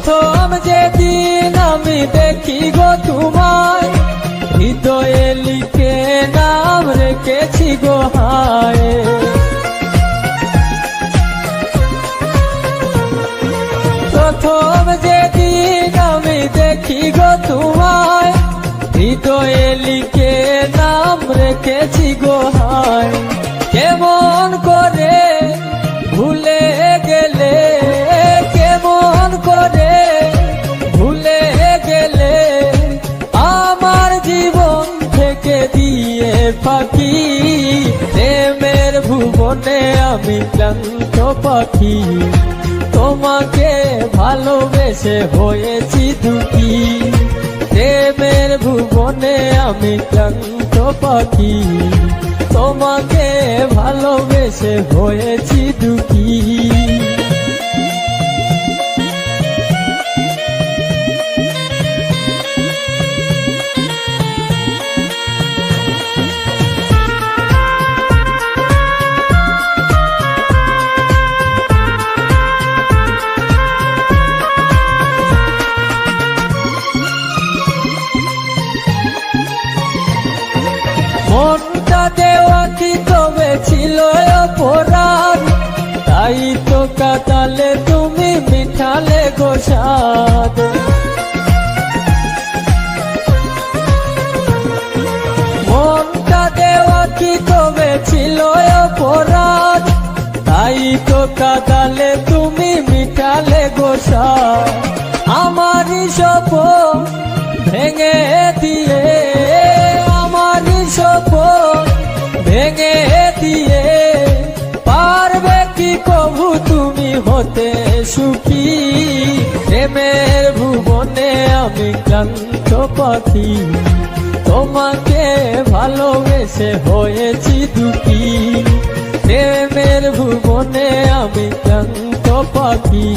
প্রথম যেদিন আমি দেখি গো তোমায়, হৃদয়ে লিখে নাম রেখেছি গো হায়। প্রথম যেদিন আমি দেখি গো তোমায়, হৃদয়ে লিখে নাম রেখেছি গো হায়। কেমন করে ভুলে গেলে, কেমন করে ভুলে গেলে, আমার জীবন থেকে দিয়ে পাখি। প্রেমের ভুবনে আমি ক্লান্ত পাখি, তোমাকে ভালোবেসে হয়েছি দুঃখী। প্রেমের ভুবনে আমি ক্লান্ত পাখি, তোমাকে ভালোবেসে হয়েছি দুঃখী। মনটা দেওয়া কি তবে ছিল অপরাধ, তাই তো কাটালে তুমি মিঠালে গো স্বাদ। মনটা দেওয়া কি তবে ছিল অপরাধ, তাই তো কাটালে তুমি মিঠালে গো স্বাদ। আমারই স্বপ্ন ভেঙে দিয়ে, স্বপ্ন ভেঙে দিয়ে, পারবে কি কভু তুমি হতে সুখী। প্রেমের ভুবনে আমি ক্লান্ত পাখি, তোমাকে ভালোবেসে হয়েছি দুঃখী। প্রেমের ভুবনে আমি ক্লান্ত পাখি,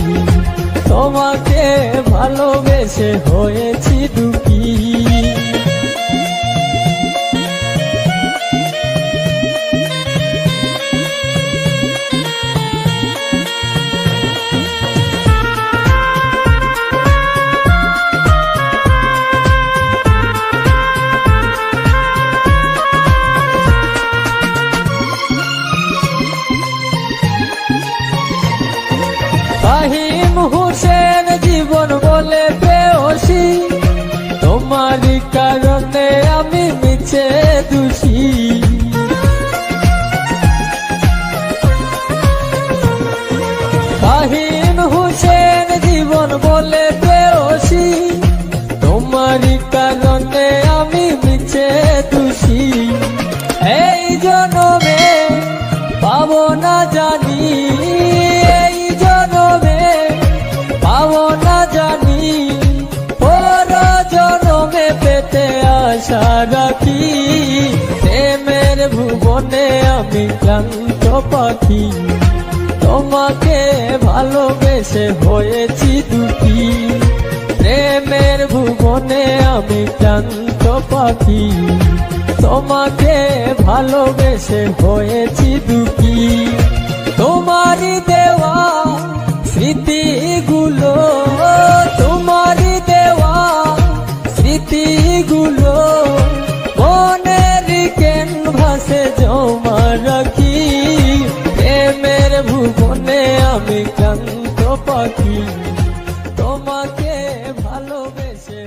তোমাকে ভালোবেসে হয়েছি দুঃখী। ফাহিম হোসেন জীবন বলে বেহসি, তোমারই কারণে আমি মিছে দোষী। ফাহিম হোসেন জীবন বলে বেহসি, তোমারই কারণে আমি মিছে দোষী। এই জনমে পাবো না জানি, এই জনমে পাবো না জানি, পর জনমে পেতে আশা রাখি। প্রেমের ভুবনে আমি ক্লান্ত পাখি, তোমাকে ভালোবেসে হয়েছি দুঃখী। প্রেমের ভুবনে আমি ক্লান্ত পাখি, তোমাকে ভালোবেসে হয়েছি দুঃখী। তোমারই দেওয়া স্মৃতিগুলো, তোমারই দেওয়া স্মৃতিগুলো মনের ক্যানভাসে জমা রাখি। প্রেমের ভুবনে আমি ক্লান্ত পাখি, তোমাকে ভালোবেসে